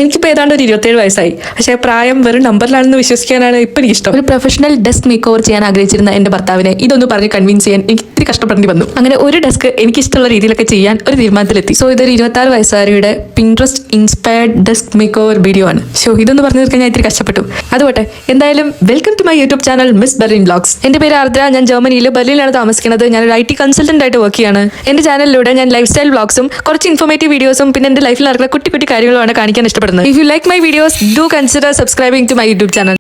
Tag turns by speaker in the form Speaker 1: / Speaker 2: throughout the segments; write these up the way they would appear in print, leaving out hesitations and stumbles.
Speaker 1: എനിക്കിപ്പോൾ ഏതാണ്ട് ഒരു 27 വയസ്സായി. പക്ഷേ പ്രായം വെറും നമ്പറിലാണെന്ന് വിശ്വസിക്കാനാണ് ഇപ്പം എനിക്കിഷ്ടം. ഒരു പ്രൊഫഷണൽ ഡെസ്ക് മേക്ക് ഓവർ ചെയ്യാൻ ആഗ്രഹിച്ചിരുന്ന എൻ്റെ ഭർത്താവിനെ ഇതൊന്ന് പറഞ്ഞ് കൺവിൻസ് ചെയ്യാൻ എനിക്ക് ഇത്തിരി കഷ്ടപ്പെടേണ്ടി വന്നു. അങ്ങനെ ഒരു ഡെസ്ക് എനിക്കിഷ്ടമുള്ള രീതിയിലൊക്കെ ചെയ്യാൻ ഒരു തീരുമാനത്തിലെത്തി. സോ ഇതൊരു 26 വയസ്സുകാരിയുടെ Pinterest inspired desk makeover video ആണ്. സോ ഇതൊന്ന് പറഞ്ഞു തീർക്കാൻ ഞാൻ ഇത്തിരി കഷ്ടപ്പെട്ടു. അതുപോട്ടെ, എന്തായാലും welcome to my YouTube channel miss Berlin vlogs. എൻ്റെ പേര് ആർദ്ര. ഞാൻ ജർമ്മനിയിൽ ബെർലിനിലാണ് താമസിക്കുന്നത്. ഞാനൊരു IT കൺസൾട്ടന്റ് ആയിട്ട് വർക്ക് ചെയ്യാണ്. എൻ്റെ ചാനലിലൂടെ ഞാൻ ലൈഫ് സ്റ്റൈൽ വ്ലോഗ്സും കുറച്ച് ഇൻഫോർമേറ്റീവ് വീഡിയോസും പിന്നെ എൻ്റെ ലൈഫിൽ നടക്കുന്ന കുട്ടി കുട്ടി കാര്യങ്ങളുമാണ് കാണിക്കാൻ ഇഷ്ടപ്പെടുന്നത്. If you like my videos, do consider subscribing to my YouTube channel.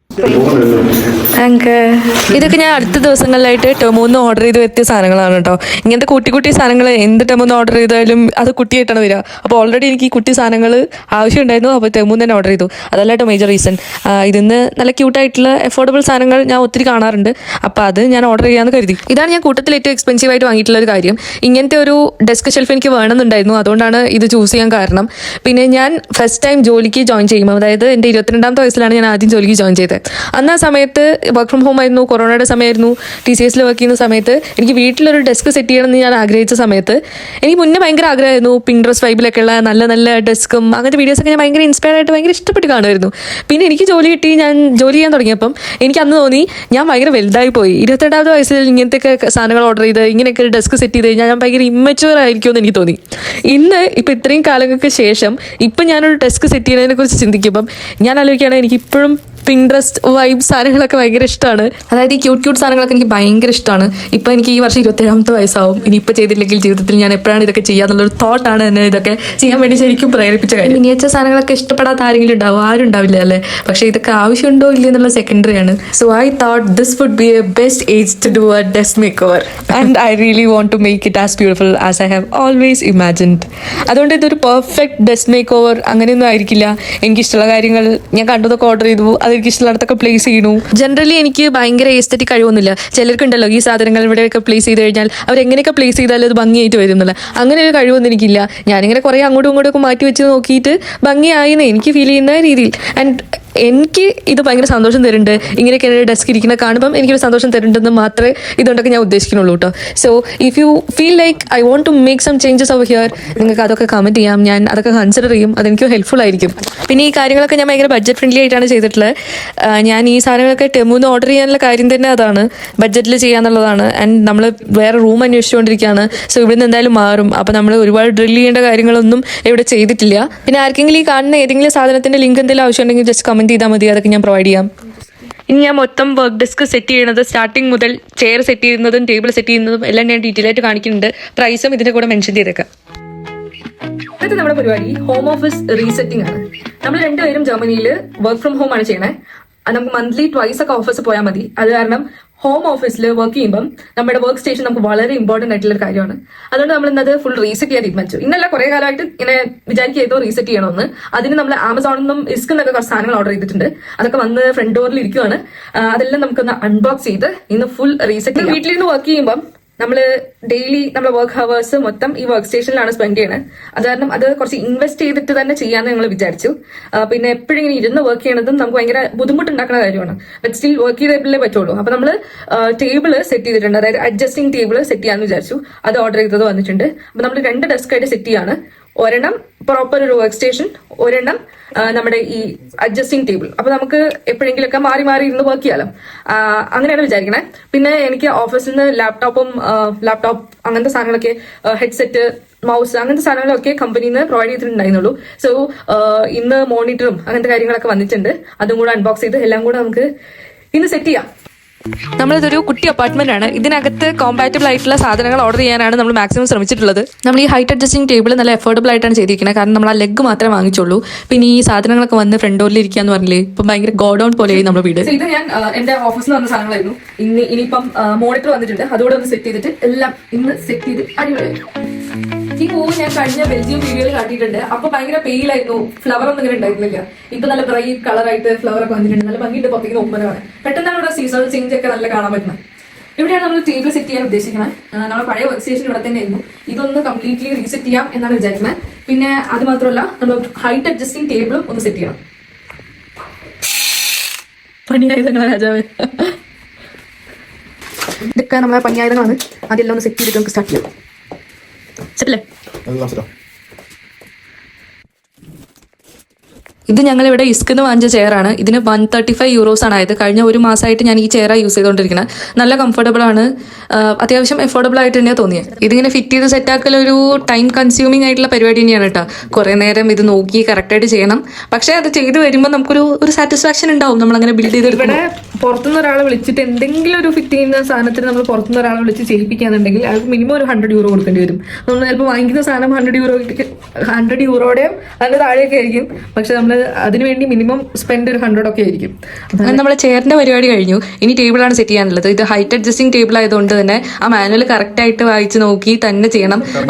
Speaker 1: ഇതൊക്കെ ഞാൻ അടുത്ത ദിവസങ്ങളിലായിട്ട് ടെമോന്ന് ഓർഡർ ചെയ്ത് എത്തിയ സാധനങ്ങളാണ് കേട്ടോ. ഇങ്ങനത്തെ കുട്ടി കുട്ടി സാധനങ്ങൾ എന്ത് ടെമോന്ന് ഓർഡർ ചെയ്താലും അത് കുട്ടിയായിട്ടാണ് വരിക. അപ്പോൾ ഓൾറെഡി എനിക്ക് ഈ കുട്ടി സാധനങ്ങൾ ആവശ്യമുണ്ടായിരുന്നു. അപ്പോൾ ടെമോന്ന് തന്നെ ഓർഡർ ചെയ്തു. അതല്ല കേട്ടോ മേജർ റീസൺ. ഇതിന്ന് നല്ല ക്യൂട്ടായിട്ടുള്ള അഫോർഡബിൾ സാധനങ്ങൾ ഞാൻ ഒത്തിരി കാണാറുണ്ട്. അപ്പോൾ അത് ഞാൻ ഓർഡർ ചെയ്യാമെന്ന് കരുതി. ഇതാണ് ഞാൻ കൂട്ടത്തിൽ ഏറ്റവും എക്സ്പെൻസീവ് ആയിട്ട് വാങ്ങിയിട്ടുള്ള ഒരു കാര്യം. ഇങ്ങനത്തെ ഒരു ഡെസ്ക് ഷെൽഫ് എനിക്ക് വേണമെന്നുണ്ടായിരുന്നു. അതുകൊണ്ടാണ് ഇത് ചൂസ് ചെയ്യാൻ കാരണം. പിന്നെ ഞാൻ ഫസ്റ്റ് ടൈം ജോലിക്ക് ജോയിൻ ചെയ്യുമ്പോൾ, അതായത് എൻ്റെ 22ാമത്തെ വയസ്സിലാണ് ഞാൻ ആദ്യം ജോലിക്ക് ജോയിൻ ചെയ്തത്. അന്ന് ആ സമയത്ത് വർക്ക് ഫ്രം ഹോം ആയിരുന്നു, കൊറോണയുടെ സമയമായിരുന്നു. TCSൽ വർക്ക് ചെയ്യുന്ന സമയത്ത് എനിക്ക് വീട്ടിലൊരു ഡെസ്ക് സെറ്റ് ചെയ്യണമെന്ന് ഞാൻ ആഗ്രഹിച്ച സമയത്ത് എനിക്ക് മുന്നേ ഭയങ്കര ആഗ്രഹമായിരുന്നു. പിൻട്രസ്റ്റ് വൈബിലൊക്കെയുള്ള നല്ല നല്ല ഡെസ്കും അങ്ങനത്തെ വീഡിയോസൊക്കെ ഞാൻ ഭയങ്കര ഇൻസ്പയർ ആയിട്ട് ഭയങ്കര ഇഷ്ടപ്പെട്ട് കാണുമായിരുന്നു. പിന്നെ എനിക്ക് ജോലി കിട്ടി, ഞാൻ ജോലി ചെയ്യാൻ തുടങ്ങിയപ്പം എനിക്ക് അന്ന് തോന്നി ഞാൻ ഭയങ്കര വലുതായി പോയി. 22ാമത്തെ വയസ്സിൽ ഇങ്ങനത്തെയൊക്കെ സാധനങ്ങൾ ഓർഡർ ചെയ്ത് ഇങ്ങനെയൊക്കെ ഡെസ്ക് സെറ്റ് ചെയ്ത് കഴിഞ്ഞാൽ ഞാൻ ഭയങ്കര ഇമ്മച്ചുവർ ആയിരിക്കുമെന്ന് എനിക്ക് തോന്നി. ഇപ്പം ഇത്രയും കാലങ്ങൾക്ക് ശേഷം ഇപ്പം ഞാനൊരു ഡെസ്ക് സെറ്റ് ചെയ്യുന്നതിനെ കുറിച്ച് ചിന്തിക്കുമ്പം ഞാൻ ആലോചിക്കുകയാണ്, എനിക്കിപ്പോഴും പിൻട്രസ്റ്റ് വൈബ് സാധനങ്ങളൊക്കെ ഭയങ്കര ഇഷ്ടമാണ്. അതായത് ഈ ക്യൂട്ട് സാധനങ്ങളൊക്കെ എനിക്ക് ഭയങ്കര ഇഷ്ടമാണ്. ഇപ്പം എനിക്ക് ഈ വർഷം 27ാമത്തെ വയസ്സാവും. ഇനിയിപ്പോൾ ചെയ്തില്ലെങ്കിൽ ജീവിതത്തിൽ ഞാൻ എപ്പോഴാണ് ഇതൊക്കെ ചെയ്യാന്നുള്ളൊരു തോട്ടാണ് എന്നെ ഇതൊക്കെ ചെയ്യാൻ വേണ്ടി ശരിക്കും പ്രേരിപ്പിച്ച കാര്യം. മിനിയേച്ചർ സാധനങ്ങളൊക്കെ ഇഷ്ടപ്പെടാത്ത ആരെങ്കിലും ഉണ്ടാവും? ആരും ഉണ്ടാവില്ല അല്ലേ? പക്ഷേ ഇതൊക്കെ ആവശ്യമുണ്ടോ ഇല്ല എന്നുള്ള സെക്കൻഡറി ആണ്. So I thought this would be a best age to do a desk makeover and I really want to make it as beautiful as I have always imagined. അതുകൊണ്ട് ഇതൊരു പെർഫെക്റ്റ് ഡെസ്ക് മേക്ക് ഓവർ അങ്ങനെയൊന്നും ആയിരിക്കില്ല. എനിക്കിഷ്ടമുള്ള കാര്യങ്ങൾ ഞാൻ കണ്ടതൊക്കെ order ചെയ്തു, എനിക്ക് ഇഷ്ടമുള്ളതൊക്കെ place ചെയ്യണു. ജനറലി എനിക്ക് ഭയങ്കര എസ്തെറ്റിക് കഴിവൊന്നുമില്ല. ചിലർക്കുണ്ടല്ലോ ഈ സാധനങ്ങൾ ഇവിടെയൊക്കെ പ്ലേസ് ചെയ്ത് കഴിഞ്ഞാൽ അവരെങ്ങനെയൊക്കെ പ്ലേസ് ചെയ്താലും അത് ഭംഗിയായിട്ട് വരുന്നില്ല. അങ്ങനെ ഒരു കഴിവൊന്നും എനിക്കില്ല. ഞാനിങ്ങനെ കുറേ അങ്ങോട്ടും ഇങ്ങോട്ടും മാറ്റി വെച്ച് നോക്കിയിട്ട് ഭംഗിയായിന്ന് എനിക്ക് ഫീൽ ചെയ്യുന്ന രീതിയിൽ. ആൻഡ് എനിക്ക് ഇത് ഭയങ്കര സന്തോഷം തരുന്നുണ്ട്. ഇങ്ങനെയൊക്കെ എൻ്റെ ഡെസ്ക് ഇരിക്കുന്ന കാണുമ്പം എനിക്കൊരു സന്തോഷം തരുന്നുണ്ടെന്ന് മാത്രമേ ഇതുകൊണ്ടൊക്കെ ഞാൻ ഉദ്ദേശിക്കുന്നുള്ളൂ കേട്ടോ. So if you feel like I want to make some changes over here, നിങ്ങൾക്ക് അതൊക്കെ കമൻറ്റ് ചെയ്യാം. ഞാൻ അതൊക്കെ കൺസിഡർ ചെയ്യും. അതെനിക്ക് ഹെൽപ്ഫുൾ ആയിരിക്കും. പിന്നെ ഈ കാര്യങ്ങളൊക്കെ ഞാൻ ഭയങ്കര ബഡ്ജറ്റ് ഫ്രണ്ട്ലി ആയിട്ടാണ് ചെയ്തിട്ടുള്ളത്. ഞാൻ ഈ സാധനങ്ങളൊക്കെ ടെമുന്ന് ഓർഡർ ചെയ്യാനുള്ള കാര്യം തന്നെ അതാണ്, ബഡ്ജറ്റിൽ ചെയ്യാന്നുള്ളതാണ്. ആൻഡ് നമ്മൾ വേറെ റൂം അന്വേഷിച്ചുകൊണ്ടിരിക്കുകയാണ്. സോ ഇവിടുന്ന് എന്തായാലും മാറും. അപ്പോൾ നമ്മൾ ഒരുപാട് ഡ്രിൽ ചെയ്യേണ്ട കാര്യങ്ങളൊന്നും ഇവിടെ ചെയ്തിട്ടില്ല. പിന്നെ ആർക്കെങ്കിലും ഈ കാണുന്ന ഏതെങ്കിലും സാധനത്തിൻ്റെ ലിങ്ക് എന്തെങ്കിലും ആവശ്യമുണ്ടെങ്കിൽ ജസ്റ്റ് കമൻറ്റ് ചെയ്താൽ മതി, അതൊക്കെ ഞാൻ പ്രൊവൈഡ് ചെയ്യാം. ഇനി ഞാൻ മൊത്തം വർക്ക് ഡെസ്ക് സെറ്റ് ചെയ്യണത് സ്റ്റാർട്ടിങ് മുതൽ ചെയർ സെറ്റ് ചെയ്യുന്നതും ടേബിൾ സെറ്റ് ചെയ്യുന്നതും എല്ലാം ഞാൻ ഡീറ്റെയിൽ ആയിട്ട് കാണിക്കുന്നുണ്ട്. പ്രൈസും ഇതിൻ്റെ കൂടെ മെൻഷൻ ചെയ്തേക്കാം. ഇന്നത്തെ നമ്മുടെ പരിപാടി ഹോം ഓഫീസ് റീസെറ്റിംഗ് ആണ്. നമ്മൾ രണ്ടുപേരും ജർമ്മനിയിൽ വർക്ക് ഫ്രം ഹോം ആണ് ചെയ്യണേ. നമുക്ക് മന്ത്ലി ട്വൈസ് ഒക്കെ ഓഫീസ് പോയാൽ മതി. അത് കാരണം ഹോം ഓഫീസിൽ വർക്ക് ചെയ്യുമ്പം നമ്മുടെ വർക്ക് സ്റ്റേഷൻ നമുക്ക് വളരെ ഇമ്പോർട്ടന്റ് ആയിട്ടുള്ള ഒരു കാര്യമാണ്. അതുകൊണ്ട് നമ്മൾ ഇന്നത് ഫുൾ റീസെറ്റ് ചെയ്യാൻ തീരുമാനിച്ചു. ഇന്നല്ല കുറെ കാലമായിട്ട് ഇങ്ങനെ വിചാരിക്കുക റീസെറ്റ് ചെയ്യണമെന്ന്. അതിന് നമ്മൾ ആമസോണിൽ നിന്നും ഇസ്കിന്നൊക്കെ കുറച്ച് സാധനങ്ങൾ ഓർഡർ ചെയ്തിട്ടുണ്ട്. അതൊക്കെ വന്ന് ഫ്രണ്ട് ഡോറിൽ ഇരിക്കുകയാണ്. അതെല്ലാം നമുക്കൊന്ന് അൺബോക്സ് ചെയ്ത് ഇന്ന് ഫുൾ റീസെറ്റ് ചെയ്യാം. വീട്ടിലിരുന്ന് വർക്ക് ചെയ്യുമ്പം നമ്മൾ ഡെയിലി നമ്മുടെ വർക്ക് ഹവേഴ്സ് മൊത്തം ഈ വർക്ക് സ്റ്റേഷനിലാണ് സ്പെൻഡ് ചെയ്യണത്. അത് കാരണം അത് കുറച്ച് ഇൻവെസ്റ്റ് ചെയ്തിട്ട് തന്നെ ചെയ്യാമെന്ന് ഞങ്ങൾ വിചാരിച്ചു. പിന്നെ എപ്പോഴും ഇങ്ങനെ ഇരുന്ന് വർക്ക് ചെയ്യണതും നമുക്ക് ഭയങ്കര ബുദ്ധിമുട്ടുണ്ടാക്കുന്ന കാര്യമാണ്. ബട്ട് സ്റ്റിൽ വർക്ക് ചെയ്തേ പറ്റുള്ളൂ. അപ്പൊ നമ്മൾ ടേബിൾ സെറ്റ് ചെയ്തിട്ടുണ്ട്, അതായത് അഡ്ജസ്റ്റിംഗ് ടേബിൾ സെറ്റ് ചെയ്യാന്ന് വിചാരിച്ചു. അത് ഓർഡർ ചെയ്തത് വന്നിട്ടുണ്ട്. അപ്പൊ നമ്മൾ 2 ഡെസ്ക് ആയിട്ട് സെറ്റ് ചെയ്യാണ്. ഒരെണ്ണം പ്രോപ്പർ ഒരു വർക്ക് സ്റ്റേഷൻ, ഒരെണ്ണം നമ്മുടെ ഈ അഡ്ജസ്റ്റിംഗ് ടേബിൾ. അപ്പൊ നമുക്ക് എപ്പോഴെങ്കിലൊക്കെ മാറി മാറി ഇരുന്ന് വർക്ക് ചെയ്യാലോ, അങ്ങനെയാണ് വിചാരിക്കണേ. പിന്നെ എനിക്ക് ഓഫീസിൽ നിന്ന് ലാപ്ടോപ്പ് അങ്ങനത്തെ സാധനങ്ങളൊക്കെ, ഹെഡ്സെറ്റ്, മൗസ് അങ്ങനത്തെ സാധനങ്ങളൊക്കെ കമ്പനിയിൽ നിന്ന് പ്രൊവൈഡ് ചെയ്തിട്ടുണ്ടായിരുന്നുള്ളൂ. സോ ഇന്ന് മോണിറ്ററും അങ്ങനത്തെ കാര്യങ്ങളൊക്കെ വന്നിട്ടുണ്ട്. അതും കൂടെ അൺബോക്സ് ചെയ്ത് എല്ലാം കൂടെ നമുക്ക് ഇന്ന് സെറ്റ് ചെയ്യാം. നമ്മളിതൊരു കുട്ടി അപ്പാർട്ട്മെന്റ് ആണ്. ഇതിനകത്ത് കോമ്പാറ്റബിൾ ആയിട്ടുള്ള സാധനങ്ങൾ ഓർഡർ ചെയ്യാനാണ് നമ്മൾ മാക്സിമം ശ്രമിച്ചിട്ടുള്ളത്. നമ്മൾ ഈ ഹൈറ്റ് അഡ്ജസ്റ്റിംഗ് ടേബിൾ നല്ല അഫോർഡബിൾ ആയിട്ടാണ് ചെയ്തിരിക്കുന്നത്. കാരണം നമ്മൾ ആ ലെഗ് മാത്രമേ വാങ്ങിച്ചുള്ളൂ. പിന്നെ ഈ സാധനങ്ങളൊക്കെ വന്ന് ഫ്രണ്ട് ഡോറിൽ ഇരിക്കാന്ന് പറഞ്ഞില്ലേ, ഇപ്പം ഭയങ്കര ഗോഡൌൺ പോലെയായി നമ്മുടെ വീട്. ഇത് ഞാൻ എന്റെ ഓഫീസിൽ വന്ന സാധനങ്ങളായിരുന്നു. ഇനിയിപ്പം മോണിറ്റർ വന്നിട്ടുണ്ട്. അതുകൂടെ ഒന്ന് സെറ്റ് ചെയ്തിട്ട് എല്ലാം ഇന്ന് സെറ്റ് ചെയ്ത് അടിപൊളിയായിരുന്നു. ഈ പൂവ് ഞാൻ കഴിഞ്ഞ ബെൽജിയം വീഡിയോയിൽ കാട്ടിയിട്ടുണ്ട്. അപ്പൊ ഭയങ്കര പെയിലായിരുന്നു, ഫ്ലവർ ഒന്നും ഇങ്ങനെ ഉണ്ടായിരുന്നില്ല. ഇപ്പൊ നല്ല ബ്രൈറ്റ് കളറായിട്ട് ഫ്ലവർ ഒക്കെ വന്നിട്ടുണ്ട്. നല്ല ഭംഗിയുണ്ട്, പുറത്തേക്ക് നോക്കുമ്പോഴാണ്. പെട്ടെന്നാണ് ഇവിടെ സീസണൽ ചേഞ്ച് ഒക്കെ നല്ല കാണാൻ പറ്റുന്നത്. ഇവിടെയാണ് നമ്മൾ ടേബിൾ സെറ്റ് ചെയ്യാൻ ഉദ്ദേശിക്കുന്നത്. നമ്മുടെ പഴയ വർക്ക് സ്റ്റേഷൻ ഇവിടെ തന്നെ ആയിരുന്നു. ഇതൊന്ന് കംപ്ലീറ്റ്ലി റീസെറ്റ് ചെയ്യാം എന്നാണ് വിചാരിക്കുന്നത്. പിന്നെ അത് മാത്രമല്ല നമ്മൾ ഹൈറ്റ് അഡ്ജസ്റ്റിംഗ് ടേബിളും ഒന്ന് സെറ്റ് ചെയ്യണം. പണിയായുധങ്ങളാണ് രാജാവ്. ഇതൊക്കെ നമ്മളെ പണിയായുധങ്ങളാണ്. അതെല്ലാം ഒന്ന് സെറ്റ് ചെയ്തിട്ട് നമുക്ക് സ്റ്റാർട്ട് ചെയ്യാം. സെറ്റല്ലേ? ഇത് ഞങ്ങളിവിടെ ഇസ്കിന്ന് വാങ്ങിച്ച ചെയറാണ്. ഇതിന് 135 യൂറോസാണ് ആയത്. കഴിഞ്ഞ ഒരു മാസമായിട്ട് ഞാൻ ഈ ചെയറാണ് യൂസ് ചെയ്തുകൊണ്ടിരിക്കുന്നത്. നല്ല കംഫർട്ടബിൾ ആണ്, അത്യാവശ്യം എഫോർഡബിൾ ആയിട്ട് തന്നെയാണ് തോന്നിയത്. ഇതിങ്ങനെ ഫിറ്റ് ചെയ്ത് സെറ്റാക്കൽ ഒരു ടൈം കൺസ്യൂമിംഗ് ആയിട്ടുള്ള പരിപാടി തന്നെയാണ് കേട്ടോ. കുറേ നേരം ഇത് നോക്കി കറക്റ്റായിട്ട് ചെയ്യണം. പക്ഷേ അത് ചെയ്ത് വരുമ്പോൾ നമുക്കൊരു സാറ്റിസ്ഫാക്ഷൻ ഉണ്ടാവും നമ്മളങ്ങനെ ബിൽഡ് ചെയ്തെടുക്കും. ഇവിടെ പുറത്തുനിന്ന് ഒരാളെ വിളിച്ചിട്ട് എന്തെങ്കിലും ഒരു ഫിറ്റ് ചെയ്യുന്ന സാധനത്തിന് നമ്മൾ പുറത്തുനിന്ന് ഒരാളെ വിളിച്ച് ചെയ്യിപ്പിക്കുകയാണെന്നുണ്ടെങ്കിൽ അയാൾക്ക് മിനിമം ഒരു 100 യൂറോ കൊടുക്കേണ്ടി വരും. നമ്മൾ ചിലപ്പോൾ വാങ്ങിക്കുന്ന സാധനം 100 യൂറോയുടെയും അതിൻ്റെ താഴെയൊക്കെ ആയിരിക്കും. പക്ഷെ നമ്മൾ അതിനുവേണ്ടി മിനിമം സ്പെൻഡ് ഒരു 100 ഒക്കെ ആയിരിക്കും. അങ്ങനെ നമ്മളെ ചെയറിന്റെ പരിപാടി കഴിഞ്ഞു. ഇനി ടേബിളാണ് സെറ്റ് ചെയ്യാനുള്ളത്. ഇത് ഹൈറ്റ് അഡ്ജസ്റ്റിംഗ് ടേബിൾ ആയതുകൊണ്ട് തന്നെ ആ മാനുവൽ കറക്റ്റ് ആയിട്ട് വായിച്ച് നോക്കി തന്നെ ചെയ്യണം.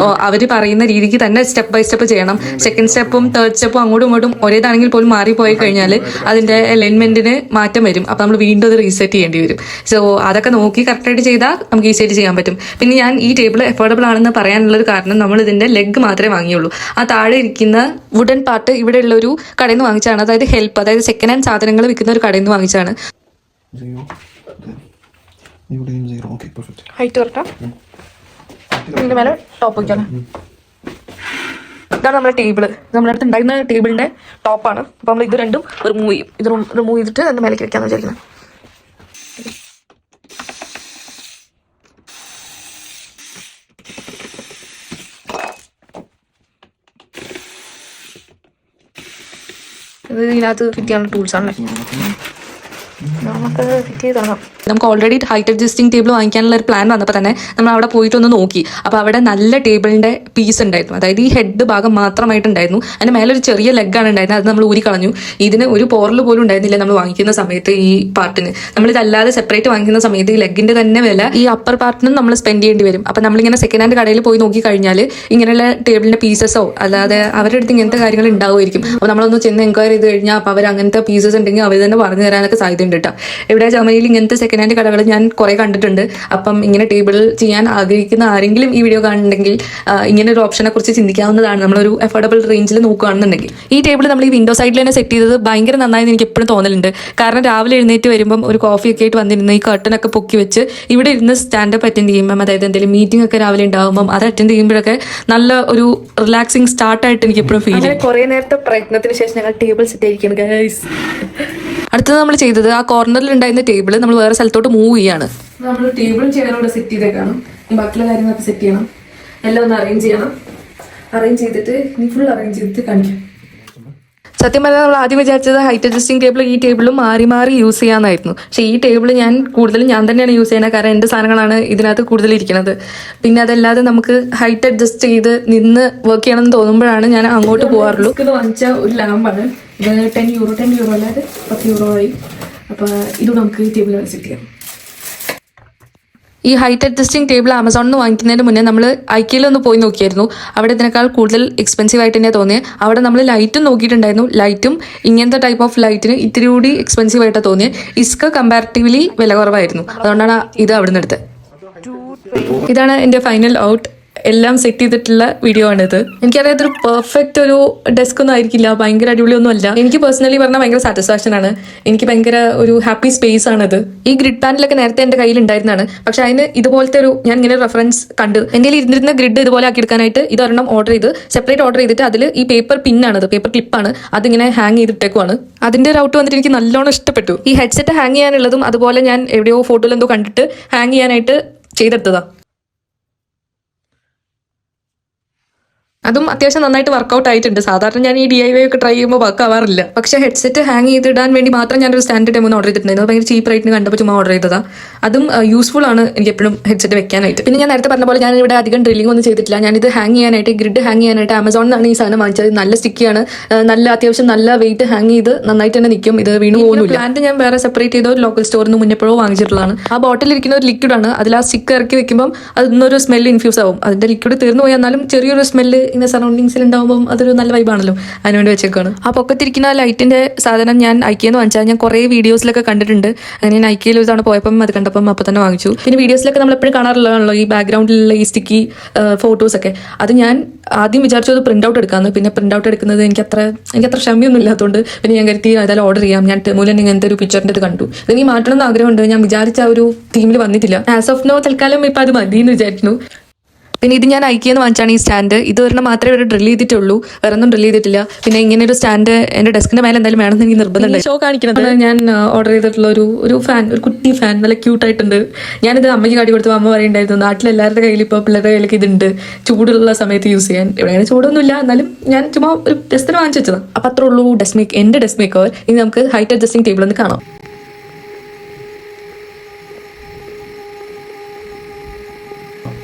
Speaker 1: അവർ പറയുന്ന രീതിക്ക് തന്നെ സ്റ്റെപ്പ് ബൈ സ്റ്റെപ്പ് ചെയ്യണം. സെക്കൻഡ് സ്റ്റെപ്പും തേർഡ് സ്റ്റെപ്പും അങ്ങോട്ടും ഇങ്ങോട്ടും ഒരേതാണെങ്കിൽ പോലും മാറിപ്പോയി കഴിഞ്ഞാൽ അതിന്റെ അലൈൻമെന്റിന് മാറ്റം വരും. അപ്പൊ നമ്മൾ വീണ്ടും അത് റീസെറ്റ് ചെയ്യേണ്ടി വരും. സോ അതൊക്കെ നോക്കി കറക്റ്റായിട്ട് ചെയ്താൽ നമുക്ക് ഈസിയായിട്ട് ചെയ്യാൻ പറ്റും. പിന്നെ ഞാൻ ഈ ടേബിൾ അഫോർഡബിൾ ആണെന്ന് പറയാനുള്ള ഒരു കാരണം നമ്മൾ ഇതിന്റെ ലെഗ് മാത്രമേ വാങ്ങിയുള്ളൂ. ആ താഴെ ഇരിക്കുന്ന വുഡൻ പാർട്ട് ഇവിടെയുള്ള ഒരു കടയിൽ നിന്ന് വാങ്ങിച്ചാണ്. അതായത് ഹെൽപ്പ്, അതായത് സെക്കൻഡ് ഹാൻഡ് സാധനങ്ങൾ വിൽക്കുന്ന ഒരു കടയിൽ നിന്ന് വാങ്ങിച്ചാണ്. ഹൈറ്റ് കറക്റ്റാ, ഇതിന്റെ മേലെ ടോപ്പ് വയ്ക്കാണ്. ഇതാണ് നമ്മുടെ ടേബിള്. നമ്മുടെ അടുത്ത് ഉണ്ടായിരുന്ന ടേബിളിന്റെ ടോപ്പാണ്. അപ്പൊ നമ്മൾ ഇത് രണ്ടും റിമൂവ് ചെയ്യും. ഇത് റിമൂവ് ചെയ്തിട്ട് അതിന്റെ മേലേക്ക് വെക്കാന്ന് വിചാരിക്കുന്നത്. ഇത് ഇതിനകത്ത് ഫിറ്റ് ചെയ്യാനുള്ള ടൂൾസ് ആണല്ലേ. നമുക്ക് ഫിറ്റ് ചെയ്ത് തുടങ്ങാം. നമുക്ക് ഓൾറെഡി ഹൈറ്റ് അഡ്ജസ്റ്റിംഗ് ടേബിൾ വാങ്ങിക്കാനുള്ള ഒരു പ്ലാൻ വന്നപ്പോൾ തന്നെ നമ്മൾ അവിടെ പോയിട്ടൊന്ന് നോക്കി. അപ്പോൾ അവിടെ നല്ല ടേബിളിന്റെ പീസ് ഉണ്ടായിരുന്നു. അതായത് ഈ ഹെഡ് ഭാഗം മാത്രമായിട്ടുണ്ടായിരുന്നു. അതിന്റെ മേലെ ഒരു ചെറിയ ലെഗാണ് ഉണ്ടായിരുന്നത്. അത് നമ്മൾ ഊരി കളഞ്ഞു. ഇതിന് ഒരു പോറൽ പോലും ഉണ്ടായിരുന്നില്ല നമ്മൾ വാങ്ങിക്കുന്ന സമയത്ത്. ഈ പാർട്ടിന് നമ്മളിതല്ലാതെ സെപ്പറേറ്റ് വാങ്ങിക്കുന്ന സമയത്ത് ഈ ലെഗിന്റെ തന്നെ വില ഈ അപ്പർ പാർട്ടിനും നമ്മൾ സ്പെൻഡ് ചെയ്യേണ്ടി വരും. അപ്പം നമ്മളിങ്ങനെ സെക്കൻഡ് ഹാൻഡ് കടയിൽ പോയി നോക്കി കഴിഞ്ഞാൽ ഇങ്ങനെയുള്ള ടേബിളിന്റെ പീസസോ അല്ലാതെ അവരുടെ അടുത്ത് ഇങ്ങനത്തെ കാര്യങ്ങൾ ഉണ്ടാവുമായിരിക്കും. അപ്പോൾ നമ്മളൊന്ന് ചെന്ന് എൻക്വയറി ചെയ്ത് കഴിഞ്ഞാൽ അപ്പോൾ അവർ അങ്ങനത്തെ പീസസ് ഉണ്ടെങ്കിൽ അവർ തന്നെ പറഞ്ഞു തരാനൊക്കെ സാധ്യതയുണ്ട് കേട്ടോ. ഇവിടെ ജർമ്മനിയിൽ ഇങ്ങനത്തെ സെക്കൻഡ് ഹാൻഡ് കടകൾ ഞാൻ കുറെ കണ്ടിട്ടുണ്ട്. അപ്പം ഇങ്ങനെ ടേബിൾ ചെയ്യാൻ ആഗ്രഹിക്കുന്ന ആരെങ്കിലും ഈ വീഡിയോ കാണുന്നുണ്ടെങ്കിൽ ഇങ്ങനെ ഒരു ഓപ്ഷനെ കുറിച്ച് ചിന്തിക്കാവുന്നതാണ്. നമ്മളൊരു അഫോർഡബിൾ റേഞ്ചിൽ നോക്കുകയാണെന്നുണ്ടെങ്കിൽ. ഈ ടേബിൾ നമ്മൾ ഈ വിൻഡോ സൈഡിൽ തന്നെ സെറ്റ് ചെയ്തത് ഭയങ്കര നന്നായി എനിക്ക് എപ്പോഴും തോന്നലുണ്ട്. കാരണം രാവിലെ എഴുന്നേറ്റ് വരുമ്പം ഒരു കോഫി ഒക്കെ ആയിട്ട് വന്നിരുന്ന് ഈ കർട്ടനൊക്കെ പൊക്കി വെച്ച് ഇവിടെ ഇരുന്ന് സ്റ്റാൻഡപ്പ് അറ്റൻഡ് ചെയ്യുമ്പം, അതായത് എന്തെങ്കിലും മീറ്റിംഗ് ഒക്കെ രാവിലെ ഉണ്ടാകുമ്പം അത് അറ്റൻഡ് ചെയ്യുമ്പോഴൊക്കെ നല്ല ഒരു റിലാക്സിങ് സ്റ്റാർട്ടായിട്ട് എനിക്ക് എപ്പോഴും ഫീൽ ചെയ്യും. കുറെ നേരത്തെ പ്രയത്നത്തിന് ശേഷം ഞങ്ങൾ ടേബിൾ സെറ്റ് ആയിരിക്കണം ഗൈസ്. അടുത്തത് നമ്മൾ ചെയ്തത് ആ കോർണറിൽ ഉണ്ടായിരുന്ന ടേബിൾ നമ്മൾ വേറെ സ്ഥലത്തോട്ട് മൂവ് ചെയ്യാണ്. നമ്മൾ ടേബിളും ചെയറോടെ സെറ്റ് ചെയ്തേക്കാണ്. ബാക്കിയുള്ള കാര്യങ്ങളൊക്കെ സെറ്റ് ചെയ്യണം. എല്ലാം ഒന്ന് അറേഞ്ച് ചെയ്യണം. അറേഞ്ച് ചെയ്തിട്ട് ഇനി ഫുൾ അറേഞ്ച് ചെയ്തിട്ട് കാണിക്കാം. സത്യം പറഞ്ഞാൽ നമ്മൾ ആദ്യം വിചാരിച്ചത് ഹൈറ്റ് അഡ്ജസ്റ്റിംഗ് ടേബിൾ ഈ ടേബിളും മാറി മാറി യൂസ് ചെയ്യാനായിരുന്നു. പക്ഷേ ഈ ടേബിൾ കൂടുതലും ഞാൻ തന്നെയാണ് യൂസ് ചെയ്യുന്നത്. കാരണം എൻ്റെ സാധനങ്ങളാണ് ഇതിനകത്ത് കൂടുതൽ ഇരിക്കുന്നത്. പിന്നെ അതല്ലാതെ നമുക്ക് ഹൈറ്റ് അഡ്ജസ്റ്റ് ചെയ്ത് നിന്ന് വർക്ക് ചെയ്യണമെന്ന് തോന്നുമ്പോഴാണ് ഞാൻ അങ്ങോട്ട് പോകാറുള്ളൂ. ഇത് വാങ്ങിച്ച ഒരു ലാമ്പാണ്. ഇത് 10 യൂറോ അല്ലാതെ 10 യൂറോ ആയി. അപ്പോൾ ഇത് നമുക്ക് ഈ ടേബിൾ സെറ്റ് ചെയ്യാം. ഈ ഹൈറ്റ് അഡ്ജസ്റ്റിംഗ് ടേബിൾ ആമസോണിൽ നിന്ന് വാങ്ങിക്കുന്നതിന് മുന്നേ നമ്മൾ ഐക്യയിലൊന്ന് പോയി നോക്കിയായിരുന്നു. അവിടെ ഇതിനേക്കാൾ കൂടുതൽ എക്സ്പെൻസീവ് ആയിട്ട് തന്നെ തോന്നിയത്. അവിടെ നമ്മൾ ലൈറ്റും നോക്കിയിട്ടുണ്ടായിരുന്നു. ലൈറ്റും ഇങ്ങനത്തെ ടൈപ്പ് ഓഫ് ലൈറ്റിന് ഇത്തിരി കൂടി എക്സ്പെൻസീവ് ആയിട്ടാണ് തോന്നിയത്. ഇസ്ക കമ്പാരിറ്റീവ്ലി വില കുറവായിരുന്നു. അതുകൊണ്ടാണ് ഇത് അവിടെ നിന്ന് എടുത്തത്. ഇതാണ് എൻ്റെ ഫൈനൽ ഔട്ട്. എല്ലാം സെറ്റ് ചെയ്തിട്ടുള്ള വീഡിയോ ആണിത്. എനിക്കറിയാം ഇതൊരു പെർഫെക്റ്റ് ഒരു ഡെസ്ക് ഒന്നും ആയിരിക്കില്ല, ഭയങ്കര അടിപൊളിയൊന്നും അല്ല. എനിക്ക് പേഴ്സണലി പറഞ്ഞാൽ ഭയങ്കര സാറ്റിസ്ഫാക്ഷൻ ആണ്. എനിക്ക് ഭയങ്കര ഒരു ഹാപ്പി സ്പേസ് ആണിത്. ഈ ഗ്രിഡ് പാനലൊക്കെ നേരത്തെ എൻ്റെ കയ്യിൽ ഉണ്ടായിരുന്നതാണ്. പക്ഷെ അതിന് ഇതുപോലത്തെ ഒരു ഞാൻ ഇങ്ങനെ റെഫറൻസ് കണ്ട് എൻ്റെ ഇരുന്നിരുന്ന ഗ്രിഡ് ഇതുപോലെ ആക്കി എടുക്കാനായിട്ട് ഇതൊരെണ്ണം ഓർഡർ ചെയ്ത് സെപ്പറേറ്റ് ഓർഡർ ചെയ്തിട്ട് അതിൽ ഈ പേപ്പർ പിന്നാണത്, പേപ്പർ ക്ലിപ്പാണ്, അതിങ്ങനെ ഹാങ് ചെയ്തിട്ടേക്കുവാണ്. അതിന്റെ ഒരു ഔട്ട് വന്നിട്ട് എനിക്ക് നല്ലോണം ഇഷ്ടപ്പെട്ടു. ഈ ഹെഡ്സെറ്റ് ഹാങ് ചെയ്യാനുള്ളതും അതുപോലെ ഞാൻ എവിടെയോ ഫോട്ടോയിൽ എന്തോ കണ്ടിട്ട് ഹാങ് ചെയ്യാനായിട്ട് ചെയ്തെടുത്തതാ. അതും അത്യാവശ്യം നന്നായിട്ട് വർക്കൗട്ട് ആയിട്ടുണ്ട്. സാധാരണ ഞാൻ ഈ DIY ഒക്കെ ട്രൈ ചെയ്യുമ്പോൾ വർക്ക് ആവാറില്ല. പക്ഷേ ഹെഡ്സെറ്റ് ഹാങ് ചെയ്തിടാൻ വേണ്ടി മാത്രം ഞാനൊരു സ്റ്റാൻഡ് ടൈം ഒന്ന് ഓർഡർ ചെയ്തിട്ടുണ്ടായിരുന്നു. ഭയങ്കര ചീപ്പ് റേറ്റിന് കണ്ടപ്പോൾ ചുമ്മാ ഓർഡർ ചെയ്തതാ. അതും യൂസ്ഫുൾ ആണ് എനിക്ക് എപ്പോഴും ഹെഡ്സെറ്റ് വെക്കാനായിട്ട്. പിന്നെ ഞാൻ നേരത്തെ പറഞ്ഞ പോലെ ഞാൻ ഇവിടെ അധികം ഡ്രില്ലിംഗ് ഒന്നും ചെയ്തിട്ടില്ല. ഞാനിത് ഹാങ് ചെയ്യാനായിട്ട് ഗ്രിഡ് ഹാങ് ചെയ്യാനായിട്ട് ആമസോണിൽ നിന്നാണ് ഈ സാധനം വാങ്ങിച്ചത്. നല്ല സ്റ്റിക്കിയാണ്, നല്ല അത്യാവശ്യം നല്ല വെയിറ്റ് ഹാങ് ചെയ്ത് നന്നായിട്ട് തന്നെ നിൽക്കും. ഇത് വീണ് പോകുന്നില്ല. പ്ലാന്റ് ഞാൻ വേറെ സെപ്പറേറ്റ് ചെയ്ത ഒരു ലോക്കൽ സ്റ്റോറിൽ നിന്ന് മുന്നെപ്പോഴോ വാങ്ങിച്ചിട്ടുള്ളതാണ്. ആ ബോട്ടിലിരിക്കുന്ന ഒരു ലിക്വിഡാണ്. അതിൽ ആ സ്റ്റിക്ക് ഇറക്കി വെക്കുമ്പോൾ അതിനൊരു സ്മെല്ല് ഇൻഫ്യൂസ് ആവും. അതിന്റെ ലിക്വിഡ് തീർന്നു പോയി, എന്നാലും ചെറിയൊരു സ്മെല്ല് ഇങ്ങനെ സറൗണ്ടിങ്സിൽ ഉണ്ടാകുമ്പോൾ അതൊരു നല്ല വൈബാണല്ലോ. അതിനുവേണ്ടി വെച്ചേക്കാണ്. ആ പൊക്കത്തിരിക്കുന്ന ലൈറ്റിന്റെ സാധനം ഞാൻ ഐക്യെന്ന് വാങ്ങിച്ചാൽ ഞാൻ കുറേ വീഡിയോസിലൊക്കെ കണ്ടിട്ടുണ്ട്. അങ്ങനെ ഞാൻ ഐക്യയിൽ ഒരു തവണ പോയപ്പം അത് കണ്ടപ്പം അപ്പോൾ തന്നെ വാങ്ങിച്ചു. പിന്നെ വീഡിയോസിലൊക്കെ നമ്മൾ എപ്പോഴും കാണാറുള്ളതാണല്ലോ ഈ ബാക്ക്ഗ്രൗണ്ടിലുള്ള ഈ സ്റ്റിക്കി ഫോട്ടോസൊക്കെ. അത് ഞാൻ ആദ്യം വിചാരിച്ചത് പ്രിന്റ് ഔട്ട് എടുക്കാമെന്ന്. പിന്നെ പ്രിന്റ് ഔട്ട് എടുക്കുന്നത് എനിക്ക് അത്ര ക്ഷമയൊന്നും ഇല്ലാത്തതുകൊണ്ട് പിന്നെ ഞാൻ കരുതി ഏതായാലും ഓർഡർ ചെയ്യാം. ഞാൻ മൂലം ഇങ്ങനത്തെ ഒരു പിക്ചറിൻ്റെ ഇത് കണ്ടു. ഇതെനിക്ക് മാറ്റണം എന്ന് ആഗ്രഹമുണ്ട്. ഞാൻ വിചാരിച്ച ആ ഒരു തീമിൽ വന്നിട്ടില്ല. ആസ് ഓഫ് നോ തൽക്കാലം ഇപ്പം അത് മതി എന്ന് വിചാരിക്കുന്നു. പിന്നെ ഇത് ഞാൻ ഐക്കിയെന്ന് വാങ്ങിച്ചാണ് ഈ സ്റ്റാൻഡ്. ഇത് ഒരെണ്ണം മാത്രമേ ഇവിടെ ഡ്രിൽ ചെയ്തിട്ടുള്ളൂ, വേറെ ഒന്നും ഡ്രിൽ ചെയ്തിട്ടില്ല. പിന്നെ ഇങ്ങനെ ഒരു സ്റ്റാൻഡ് എൻ്റെ ഡെസ്കിൻ്റെ മേലെ എന്തായാലും വേണമെന്ന് എനിക്ക് നിർബന്ധമുണ്ട്. ഷോ കാണിക്കുന്നത് ഞാൻ ഓർഡർ ചെയ്തിട്ടുള്ള ഒരു ഫാൻ, ഒരു കുട്ടി ഫാൻ, നല്ല ക്യൂട്ടായിട്ടുണ്ട്. ഞാനിത് അമ്മയ്ക്ക് കാട്ടി കൊടുത്തപ്പോൾ അമ്മ പറയുണ്ടായിരുന്നു നാട്ടിലെല്ലാവരുടെ കയ്യിൽ ഇപ്പോൾ പിള്ളേരുടെ കയ്യിലേക്ക് ഇതുണ്ട് ചൂടുള്ള സമയത്ത് യൂസ് ചെയ്യാൻ. ഇവിടെ ചൂടൊന്നുമില്ല, എന്നാലും ഞാൻ ചുമ്മാ ഒരു ഡെസ്കിന് വാങ്ങിച്ചു വെച്ചതാണ്. അപ്പം അത്രേ ഉള്ളൂ എൻ്റെ ഡെസ്ക് മേക്കർ. ഇനി നമുക്ക് ഹൈറ്റ് അഡ്ജസ്റ്റിംഗ് ടേബിൾ ഒന്ന് കാണാം.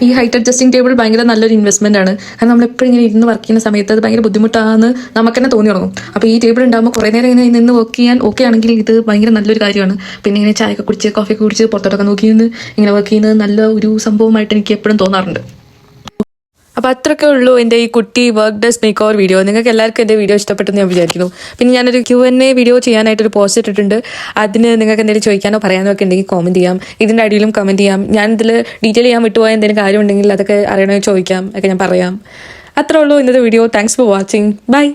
Speaker 1: ഈ ഹൈറ്റ് അഡ്ജസ്റ്റിംഗ് ടേബിൾ ഭയങ്കര നല്ലൊരു ഇൻവെസ്റ്റ്മെന്റ് ആണ്. കാരണം നമ്മളെപ്പോഴും ഇങ്ങനെ ഇരുന്ന് വർക്ക് ചെയ്യുന്ന സമയത്ത് അത് ഭയങ്കര ബുദ്ധിമുട്ടാണെന്ന് നമുക്ക് തന്നെ തോന്നി തുടങ്ങും. അപ്പോൾ ഈ ടേബിൾ ഉണ്ടാകുമ്പോൾ കുറേ നേരം ഇങ്ങനെ നിന്ന് വർക്ക് ചെയ്യാൻ ഓക്കെ ആണെങ്കിൽ ഇത് ഭയങ്കര നല്ലൊരു കാര്യമാണ്. പിന്നെ ഇങ്ങനെ ചായയൊക്കെ കുടിച്ച് കോഫിയൊക്കെ കുടിച്ച് പുറത്തോട്ടൊക്കെ നോക്കി നിന്ന് ഇങ്ങനെ വർക്ക് ചെയ്യുന്നത് നല്ല ഒരു സംഭവമായിട്ട് എനിക്ക് എപ്പോഴും തോന്നാറുണ്ട്. അപ്പോൾ അത്രയൊക്കെ ഉള്ളൂ എൻ്റെ ഈ കുട്ടി work desk makeover video. നിങ്ങൾക്ക് എല്ലാവർക്കും എൻ്റെ വീഡിയോ ഇഷ്ടപ്പെട്ടെന്ന് ഞാൻ വിചാരിക്കുന്നു. പിന്നെ ഞാനൊരു Q&A വീഡിയോ ചെയ്യാനായിട്ടൊരു പോസ്റ്റ് ഇട്ടിട്ടുണ്ട്. അതിന് നിങ്ങൾക്ക് എന്തെങ്കിലും ചോദിക്കാനോ പറയാനോ ഒക്കെ ഉണ്ടെങ്കിൽ കോമെൻറ്റ് ചെയ്യാം. ഇതിൻ്റെ അടിയിലും കമൻറ്റ് ചെയ്യാം. ഞാൻ ഇതിൽ ഡീറ്റെയിൽ ചെയ്യാൻ വിട്ടുപോയ എന്തെങ്കിലും കാര്യം ഉണ്ടെങ്കിൽ അതൊക്കെ അറിയണമെങ്കിൽ ചോദിക്കാം, ഒക്കെ ഞാൻ പറയാം. അത്രേ ഉള്ളൂ ഇന്നത്തെ video. Thanks for watching. By.